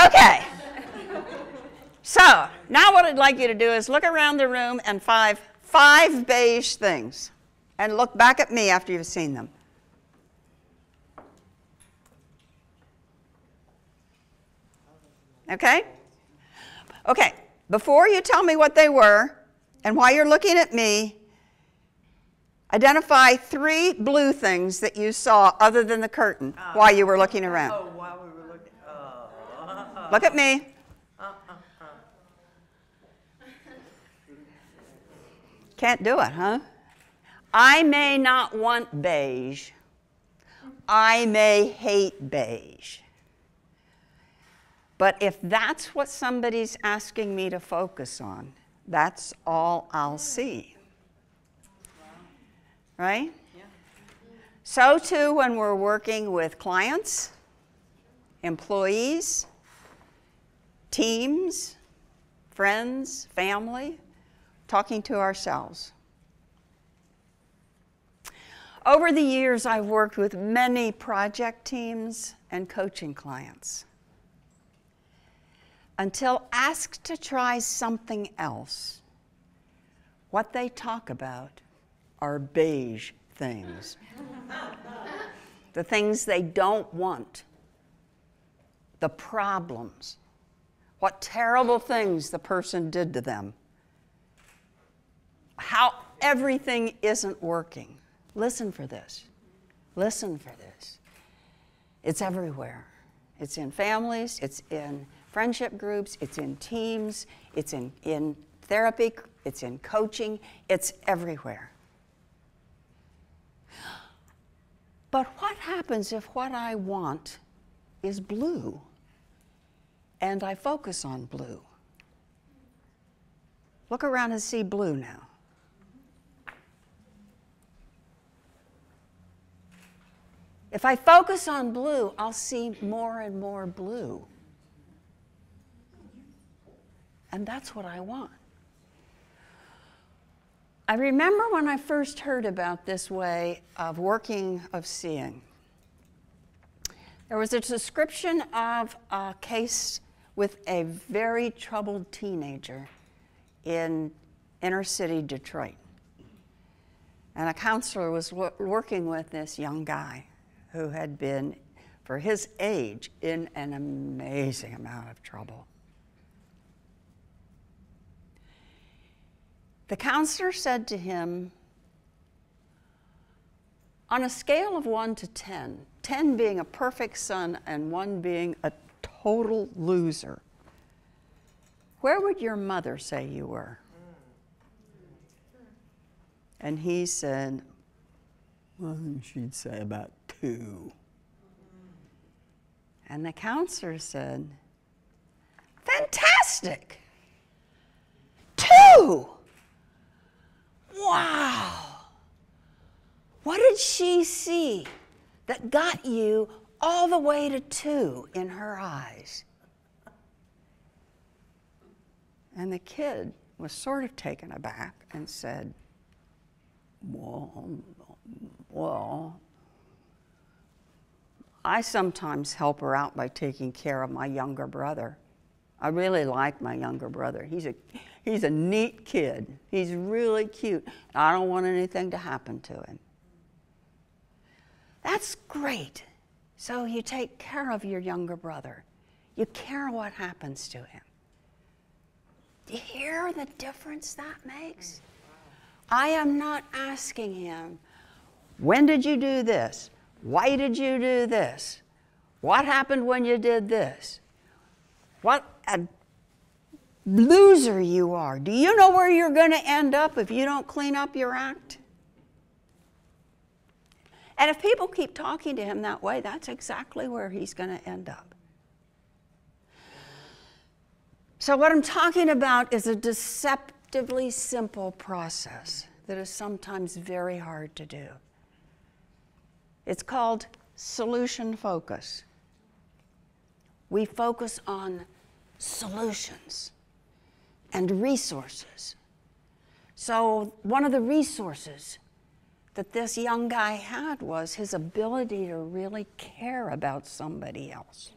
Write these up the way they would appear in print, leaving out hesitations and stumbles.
Okay. So, now what I'd like you to do is look around the room and five beige things. And look back at me after you've seen them. Okay? Okay. Before you tell me what they were, and while you're looking at me, identify 3 blue things that you saw other than the curtain while you were looking around. Oh, while we were looking. Look at me. Can't do it, huh? I may not want beige. I may hate beige. But if that's what somebody's asking me to focus on, that's all I'll see. Right? Yeah. So too when we're working with clients, employees, teams, friends, family, talking to ourselves. Over the years, I've worked with many project teams and coaching clients. Until asked to try something else, what they talk about are beige things. The things they don't want. The problems. What terrible things the person did to them. How everything isn't working. Listen for this. Listen for this. It's everywhere. It's in families, it's in friendship groups, it's in teams, it's in therapy, it's in coaching, it's everywhere. But what happens if what I want is blue and I focus on blue? Look around and see blue now. If I focus on blue, I'll see more and more blue. And that's what I want. I remember when I first heard about this way of working, of seeing. There was a description of a case with a very troubled teenager in inner city Detroit. And a counselor was working with this young guy who had been, for his age, in an amazing amount of trouble. The counselor said to him, on a scale of 1 to 10, 10 being a perfect son and 1 being a total loser, where would your mother say you were? And he said, well, she'd say about 2. And the counselor said, fantastic! 2! Wow! What did she see that got you all the way to 2 in her eyes? And the kid was sort of taken aback and said, well, I sometimes help her out by taking care of my younger brother. I really like my younger brother. He's a neat kid. He's really cute. I don't want anything to happen to him. That's great. So you take care of your younger brother. You care what happens to him. Do you hear the difference that makes? I am not asking him, when did you do this? Why did you do this? What happened when you did this? What a loser you are. Do you know where you're going to end up if you don't clean up your act? And if people keep talking to him that way, that's exactly where he's going to end up. So what I'm talking about is a deceptively simple process that is sometimes very hard to do. It's called solution focus. We focus on solutions and resources. So one of the resources that this young guy had was his ability to really care about somebody else.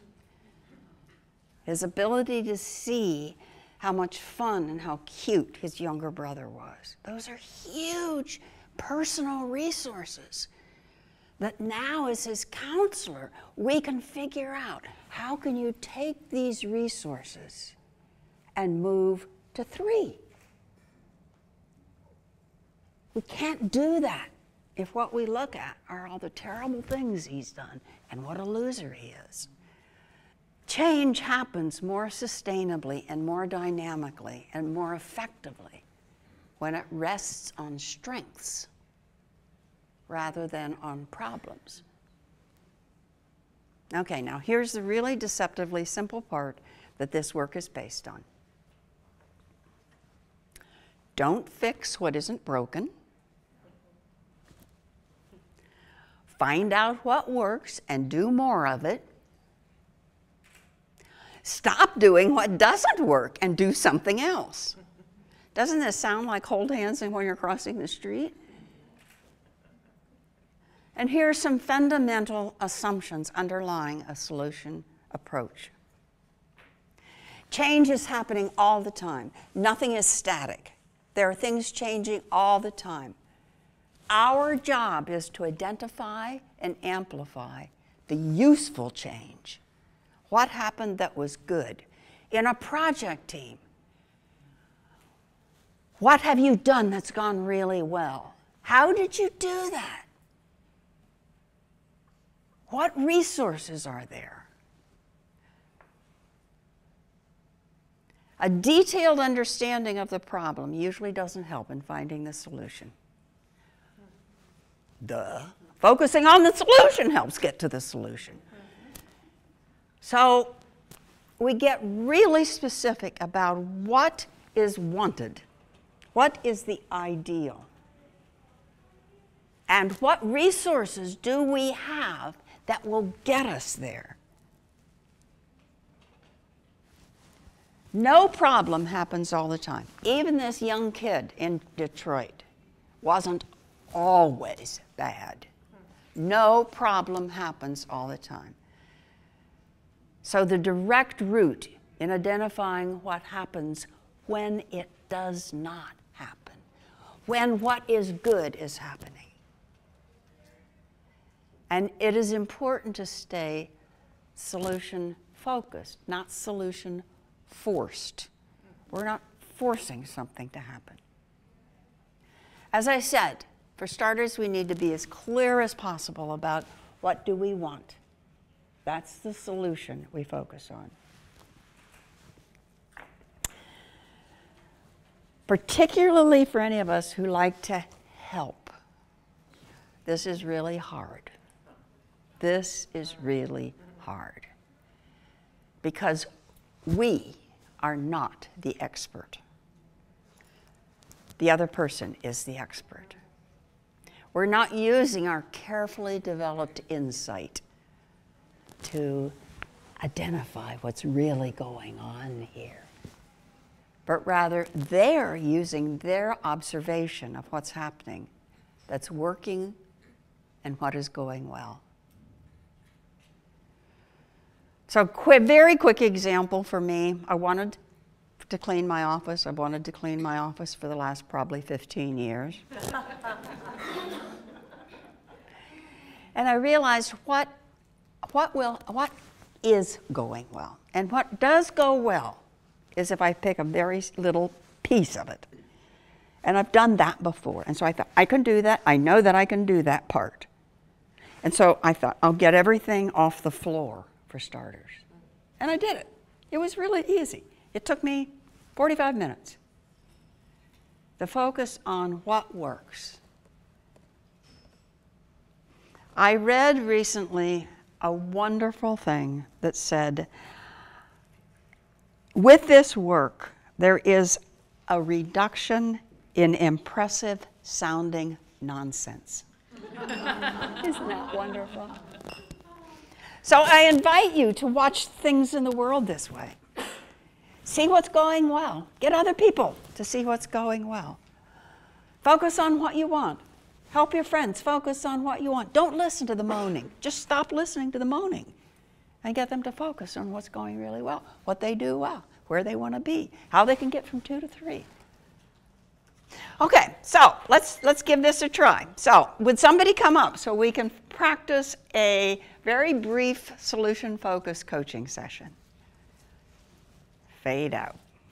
His ability to see how much fun and how cute his younger brother was. Those are huge personal resources that now, as his counselor, we can figure out how can you take these resources and move to 3. We can't do that if what we look at are all the terrible things he's done and what a loser he is. Change happens more sustainably and more dynamically and more effectively when it rests on strengths rather than on problems. Okay, now here's the really deceptively simple part that this work is based on. Don't fix what isn't broken. Find out what works and do more of it. Stop doing what doesn't work and do something else. Doesn't this sound like hold hands when you're crossing the street? And here are some fundamental assumptions underlying a solution approach. Change is happening all the time. Nothing is static. There are things changing all the time. Our job is to identify and amplify the useful change. What happened that was good? In a project team, what have you done that's gone really well? How did you do that? What resources are there? A detailed understanding of the problem usually doesn't help in finding the solution. Duh. Focusing on the solution helps get to the solution. So we get really specific about what is wanted, what is the ideal, and what resources do we have that will get us there. No problem happens all the time. Even this young kid in Detroit wasn't always bad. No problem happens all the time. So the direct route in identifying what happens when it does not happen, when what is good is happening. And it is important to stay solution focused, not solution forced. We're not forcing something to happen. As I said, for starters, we need to be as clear as possible about what do we want. That's the solution we focus on. Particularly for any of us who like to help, this is really hard. This is really hard because we are not the expert. The other person is the expert. We're not using our carefully developed insight to identify what's really going on here, but rather they're using their observation of what's happening that's working and what is going well. So very quick example for me. I wanted to clean my office. I've wanted to clean my office for the last probably 15 years. And I realized what is going well. And what does go well is if I pick a very little piece of it. And I've done that before. And so I thought, I can do that. I know that I can do that part. And so I thought, I'll get everything off the floor for starters. And I did it. It was really easy. It took me 45 minutes. The focus on what works. I read recently a wonderful thing that said, with this work, there is a reduction in impressive sounding nonsense. Isn't that wonderful? So I invite you to watch things in the world this way. See what's going well. Get other people to see what's going well. Focus on what you want. Help your friends focus on what you want. Don't listen to the moaning. Just stop listening to the moaning and get them to focus on what's going really well, what they do well, where they want to be, how they can get from 2 to 3. Okay, so let's give this a try. So would somebody come up so we can practice a very brief solution-focused coaching session? Fade out.